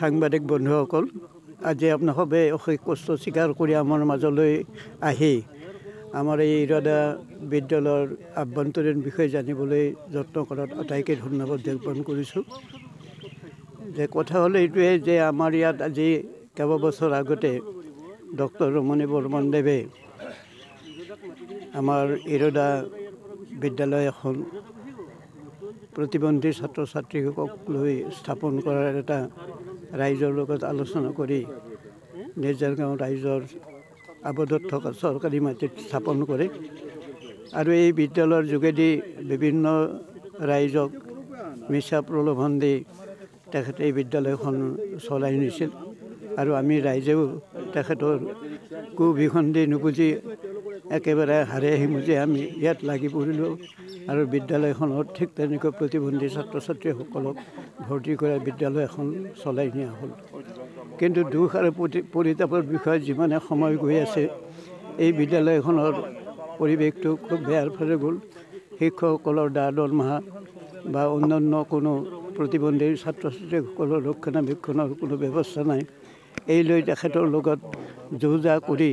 সাংবাদিক বন্ধুসকল, আজি আপোনালোকে অশেষ কষ্ট স্বীকাৰ কৰি আমাৰ মাজলৈ আহি আমাৰ এই ইৰদা বিদ্যালয়ৰ আভ্যন্তৰীণ বিষয়ে জানিবলৈ যত্ন কৰাত আটাইকে ধন্যবাদ জ্ঞাপন কৰিছোঁ। যে কথা হ'ল এইটোৱে যে আমাৰ ইয়াত আজি কেইবাবছৰ আগতে ডক্টৰ ৰমণী বৰ্মনদেৱে আমাৰ ইৰদা বিদ্যালয় এখন প্ৰতিবন্ধী ছাত্ৰ ছাত্ৰীসকলক লৈ স্থাপন কৰাৰ এটা ৰাইজৰ লগত আলোচনা কৰি নেজাৰ গাঁও ৰাইজৰ আবদ্ধত থকা চৰকাৰী মাটিত স্থাপন কৰে আৰু এই বিদ্যালয়ৰ যোগেদি বিভিন্ন ৰাইজক মিছা প্ৰলোভন দি তেখেতে এই বিদ্যালয়খন চলাই নিছিল আৰু আমি ৰাইজেও তেখেতৰ কুভিসন্ধি নুবুজি একেবাৰে হাৰে হিমুজি আমি ইয়াত লাগি পৰিলোঁ আৰু বিদ্যালয়খনত ঠিক তেনেকৈ প্ৰতিবন্ধী ছাত্ৰ ছাত্ৰীসকলক ভৰ্তি কৰা বিদ্যালয় এখন চলাই নিয়া হ'ল। কিন্তু দুখ আৰু পৰিতাপৰ বিষয়ে যিমানে সময় গৈ আছে এই বিদ্যালয়খনৰ পৰিৱেশটো খুব বেয়াৰ ফালে গ'ল। শিক্ষকসকলৰ দৰমহা বা অন্যান্য কোনো প্ৰতিবন্ধী ছাত্ৰ ছাত্ৰীসকলৰ ৰক্ষণাবেক্ষণৰ কোনো ব্যৱস্থা নাই। এই লৈ তেখেতৰ লগত যুঁজা কৰি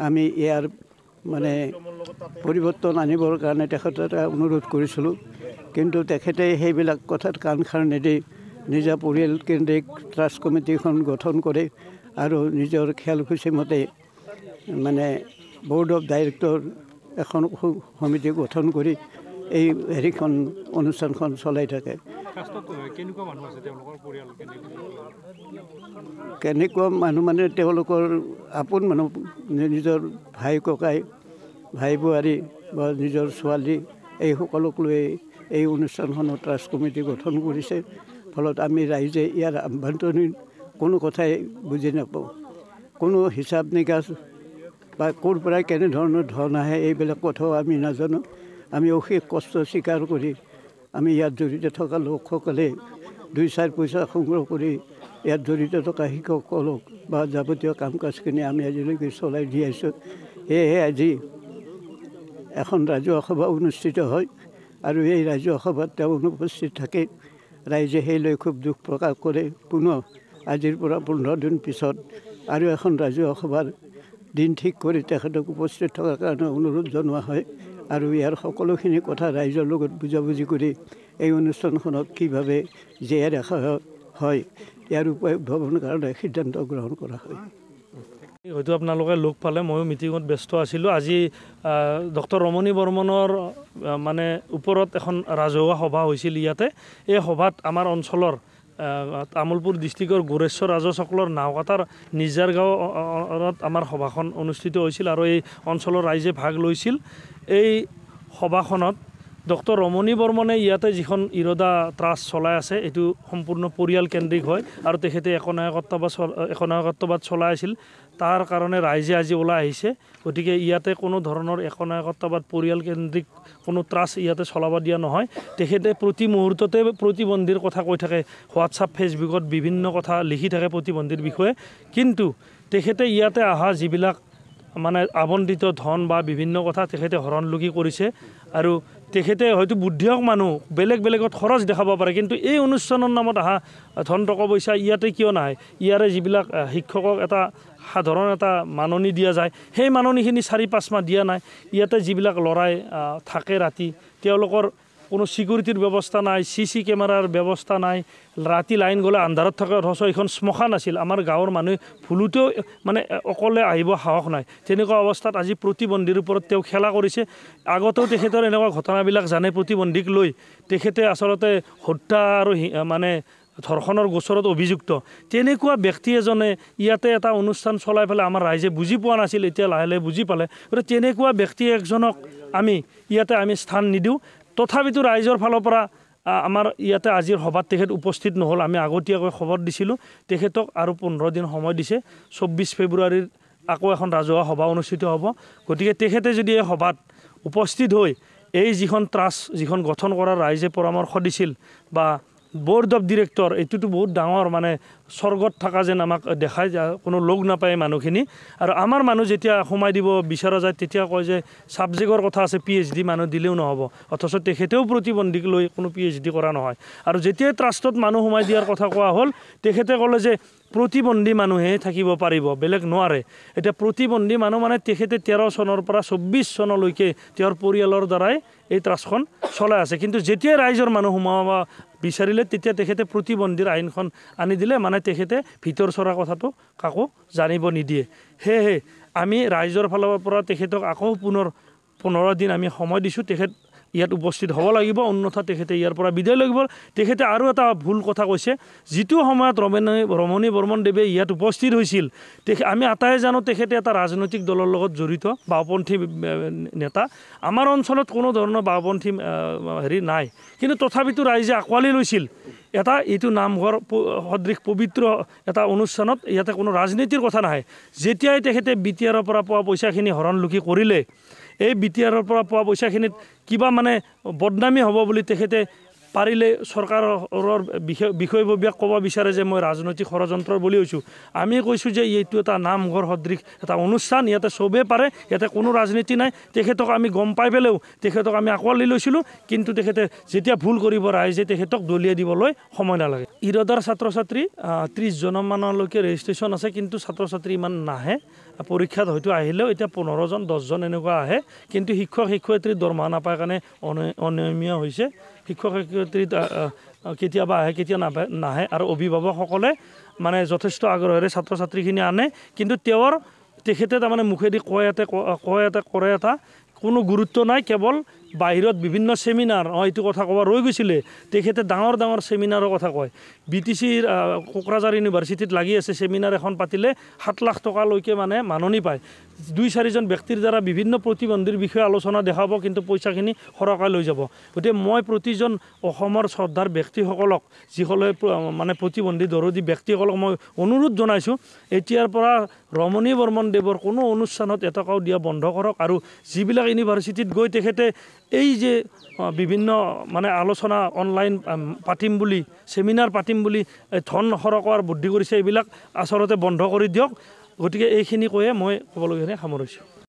আমি ইয়াৰ পৰিৱৰ্তন আনিবৰ কাৰণে তেখেতক অনুৰোধ কৰিছিলোঁ। কিন্তু তেখেতে সেইবিলাক কথাত কাণ খাৰ নিদি নিজা পৰিয়ালকেন্দ্ৰিক ট্ৰাষ্ট কমিটিখন গঠন কৰে আৰু নিজৰ খেয়াল খুচি মতে ব'ৰ্ড অফ ডাইৰেক্টৰ এখন সমিতি গঠন কৰি এই অনুষ্ঠানখন চলাই থাকে। কেনেকুৱা মানুহ তেওঁলোকৰ আপোন মানুহ, নিজৰ ভাই ককাই, ভাই বোৱাৰী বা নিজৰ ছোৱালী এই সকলক লৈ এই অনুষ্ঠানখনৰ ট্ৰাষ্ট কমিটি গঠন কৰিছে। ফলত আমি ৰাইজে ইয়াৰ আভ্যন্তৰীণ কোনো কথাই বুজি নাপাওঁ। কোনো হিচাপ নিকাচ বা ক'ৰ পৰা কেনেধৰণৰ ধন আহে এইবিলাক কথাও আমি নাজানো। আমি অশেষ কষ্ট স্বীকাৰ কৰি আমি ইয়াত জড়িত থকা লোকসকলে 2-4 পইচা সংগ্ৰহ কৰি ইয়াত জড়িত থকা শিক্ষকসকলক বা যাৱতীয় কাম কাজখিনি আমি আজিলৈকে চলাই দি আহিছোঁ। সেয়েহে আজি এখন ৰাজহুৱা সভা অনুষ্ঠিত হয় আৰু এই ৰাজহুৱা সভাত তেওঁ অনুপস্থিত থাকে। ৰাইজে সেই লৈ খুব দুখ প্ৰকাশ কৰে। পুনৰ আজিৰ পৰা 15 দিন পিছত আৰু এখন ৰাজহুৱা সভাৰ দিন ঠিক কৰি তেখেতক উপস্থিত থকাৰ কাৰণে অনুৰোধ জনোৱা হয় আৰু ইয়াৰ সকলোখিনি কথা ৰাইজৰ লগত বুজাবুজি কৰি এই অনুষ্ঠানখনক কিভাৱে জীয়াই ৰখা হয় ইয়াৰ উপায় উদ্ভাৱনৰ কাৰণে সিদ্ধান্ত গ্ৰহণ কৰা হয়। হয়তো আপোনালোকে লগ পালে, ময়ো মিটিঙত ব্যস্ত আছিলোঁ। আজি ডক্টৰ ৰমণী বৰ্মনৰ ওপৰত এখন ৰাজহুৱা সভা হৈছিল ইয়াতে। এই সভাত আমাৰ অঞ্চলৰ তামোলপুৰ ডিষ্ট্ৰিক্টৰ গোৰেশ্বৰ ৰাজচক্ৰৰ নাওকাটাৰ নিজাৰ গাঁৱত আমাৰ সভাখন অনুষ্ঠিত হৈছিল আৰু এই অঞ্চলৰ ৰাইজে ভাগ লৈছিল। এই সভাখনত ডক্টৰ ৰমণী বৰ্মনে ইয়াতে যিখন ইৰদা ট্ৰাষ্ট চলাই আছে এইটো সম্পূৰ্ণ পৰিয়ালকেন্দ্ৰিক হয় আৰু তেখেতে একনায়কত্ববাদ চলাই আছিল। তাৰ কাৰণে ৰাইজে আজি ওলাই আহিছে। গতিকে ইয়াতে কোনো ধৰণৰ একনায়কত্ববাদ পৰিয়ালকেন্দ্ৰিক কোনো ট্ৰাষ্ট ইয়াতে চলাব দিয়া নহয়। তেখেতে প্ৰতি মুহূৰ্ততে প্ৰতিবন্ধীৰ কথা কৈ থাকে, হোৱাটছআপ ফেচবুকত বিভিন্ন কথা লিখি থাকে প্ৰতিবন্ধীৰ বিষয়ে। কিন্তু তেখেতে ইয়াতে অহা যিবিলাক আবণ্টিত ধন বা বিভিন্ন কথা তেখেতে হৰণলুকি কৰিছে আৰু তেখেতে হয়তো বুদ্ধিয়ক মানুহ, বেলেগত খৰচ দেখাব পাৰে, কিন্তু এই অনুষ্ঠানৰ নামত অহা ধন টকা পইচা ইয়াতে কিয় নাহে? ইয়াৰে যিবিলাক শিক্ষকক এটা সাধাৰণ এটা মাননি দিয়া যায় সেই মাননিখিনি 4-5 মাহ দিয়া নাই। ইয়াতে যিবিলাক ল'ৰাই থাকে ৰাতি, তেওঁলোকৰ কোনো ছিকিউৰিটিৰ ব্যৱস্থা নাই, CC কেমেৰাৰ ব্যৱস্থা নাই। ৰাতি লাইন গ'লে আন্ধাৰত থকা অথচ এইখন শ্মশান আছিল। আমাৰ গাঁৱৰ মানুহে ভুলতেও অকলে আহিব সাহস নাই। তেনেকুৱা অৱস্থাত আজি প্ৰতিবন্ধীৰ ওপৰত তেওঁ খেলা কৰিছে। আগতেও তেখেতৰ এনেকুৱা ঘটনাবিলাক জানে। প্ৰতিবন্ধীক লৈ তেখেতে আচলতে হত্যা আৰু ধৰ্ষণৰ গোচৰত অভিযুক্ত। তেনেকুৱা ব্যক্তি এজনে ইয়াতে এটা অনুষ্ঠান চলাই পেলাই আমাৰ ৰাইজে বুজি পোৱা নাছিল, এতিয়া লাহে লাহে বুজি পালে। গতিকে তেনেকুৱা ব্যক্তি একজনক আমি ইয়াতে স্থান নিদিওঁ। তথাপিতো ৰাইজৰ ফালৰ পৰা আমাৰ ইয়াতে আজিৰ সভাত তেখেত উপস্থিত নহ'ল। আমি আগতীয়াকৈ খবৰ দিছিলোঁ। তেখেতক আৰু 15 দিন সময় দিছে। 24 ফেব্ৰুৱাৰীৰ আকৌ এখন ৰাজহুৱা সভা অনুষ্ঠিত হ'ব। গতিকে তেখেতে যদি এই সভাত উপস্থিত হৈ এই যিখন ট্ৰাষ্ট যিখন গঠন কৰাৰ ৰাইজে পৰামৰ্শ দিছিল বা বোৰ্ড অফ ডিৰেক্টৰ এইটোতো বহুত ডাঙৰ মানে স্বৰ্গত থকা যেন আমাক দেখায় যে কোনো লগ নাপায় মানুহখিনি আৰু আমাৰ মানুহ যেতিয়া সোমাই দিব বিচৰা যায় তেতিয়া কয় যে ছাবজেক্টৰ কথা আছে PhD মানুহ দিলেও নহ'ব অথচ তেখেতেও প্ৰতিবন্ধীক লৈ কোনো PhD কৰা নহয় আৰু যেতিয়াই ট্ৰাষ্টত মানুহ সোমাই দিয়াৰ কথা কোৱা হ'ল তেখেতে ক'লে যে প্ৰতিবন্ধী মানুহে থাকিব পাৰিব বেলেগ নোৱাৰে এতিয়া প্ৰতিবন্ধী মানুহ মানে তেখেতে 13 চনৰ পৰা 24 চনলৈকে তেওঁৰ পৰিয়ালৰ দ্বাৰাই এই ট্ৰাষ্টখন চলাই আছে কিন্তু যেতিয়াই ৰাইজৰ মানুহ সোমাব বিচাৰিলে তেতিয়া তেখেতে প্ৰতিবন্ধীৰ আইনখন আনি দিলে মানে তেখেতে ভিতৰ চৰা কথাটো কাকো জানিব নিদিয়ে সেয়েহে আমি ৰাইজৰ ফালৰ পৰা তেখেতক আকৌ পুনৰ 15 দিন আমি সময় দিছোঁ তেখেত ইয়াত উপস্থিত হ'ব লাগিব অন্যথা তেখেতে ইয়াৰ পৰা বিদায় লাগিব তেখেতে আৰু এটা ভুল কথা কৈছে যিটো সময়ত ৰমণী বৰ্মনদেৱে ইয়াত উপস্থিত হৈছিল আমি আটাই জানো তেখেতে এটা ৰাজনৈতিক দলৰ লগত জড়িত বাওঁপন্থী নেতা আমাৰ অঞ্চলত কোনো ধৰণৰ বাওঁপন্থী হেৰি নাই কিন্তু তথাপিতো ৰাইজে আঁকোৱালি লৈছিল এটা এইটো নামঘৰ সদৃশ পবিত্ৰ এটা অনুষ্ঠানত ইয়াতে কোনো ৰাজনীতিৰ কথা নাহে যেতিয়াই তেখেতে BTR পৰা পোৱা পইচাখিনি হৰণ লুকি কৰিলে এই BTR পৰা পোৱা পইচাখিনিত কিবা মানে বদনামী হ'ব বুলি তেখেতে পাৰিলে চৰকাৰৰ বিষয়ববীয়াক ক'ব বিচাৰে যে মই ৰাজনৈতিক ষড়যন্ত্ৰৰ বুলি হৈছোঁ আমি কৈছোঁ যে এইটো এটা নামঘৰ সদৃশ এটা অনুষ্ঠান ইয়াতে চবেই পাৰে ইয়াতে কোনো ৰাজনীতি নাই তেখেতক আমি গম পাই পেলাইও তেখেতক আমি আঁকোৱালি লৈছিলোঁ কিন্তু তেখেতে যেতিয়া ভুল কৰিব ৰাইজে তেখেতক দলিয়াই দিবলৈ সময় নালাগে ইৰদাৰ ছাত্ৰ ছাত্ৰী 30 জনমানলৈকে ৰেজিষ্ট্ৰেশ্যন আছে কিন্তু ছাত্ৰ ছাত্ৰী ইমান নাহে পৰীক্ষাত হয়তো আহিলেও এতিয়া 15 জন 10 জন এনেকুৱা আহে কিন্তু শিক্ষক শিক্ষয়িত্ৰীৰ দৰমহা নাপায় কাৰণে অনিয়মীয়া হৈছে শিক্ষক শিক্ষয়িত্ৰী কেতিয়াবা আহে কেতিয়া নাহে আৰু অভিভাৱকসকলে মানে যথেষ্ট আগ্ৰহেৰে ছাত্ৰ ছাত্ৰীখিনি আনে কিন্তু তেখেতে তাৰমানে মুখেদি কয় এটা কৰে এটা কোনো গুৰুত্ব নাই কেৱল বাহিৰত বিভিন্ন সেমিনাৰ এইটো কথা ক'ব ৰৈ গৈছিলে তেখেতে ডাঙৰ ডাঙৰ সেমিনাৰৰ কথা কয় BTCৰ কোকৰাঝাৰ ইউনিভাৰ্চিটিত লাগি আছে সেমিনাৰ এখন পাতিলে 7 লাখ টকালৈকে মানে মাননি পায় 2-4 জন ব্যক্তিৰ দ্বাৰা বিভিন্ন প্ৰতিবন্ধীৰ বিষয়ে আলোচনা দেখাব কিন্তু পইচাখিনি সৰকাই লৈ যাব গতিকে মই প্ৰতিজন অসমৰ শ্ৰদ্ধাৰ ব্যক্তিসকলক যিসকলে মানে প্ৰতিবন্ধী দৰদী ব্যক্তিসকলক মই অনুৰোধ জনাইছোঁ এতিয়াৰ পৰা ৰমণী বৰ্মনদেৱৰ কোনো অনুষ্ঠানত এটকাও দিয়া বন্ধ কৰক আৰু যিবিলাক ইউনিভাৰ্চিটিত গৈ তেখেতে এই যে বিভিন্ন মানে আলোচনা অনলাইন পাতিম বুলি সেমিনাৰ পাতিম বুলি ধন সৰকোৱাৰ বুদ্ধি কৰিছে এইবিলাক আচলতে বন্ধ কৰি দিয়ক গতিকে এইখিনি কৈয়ে মই ক'বলগীয়া সামৰিছোঁ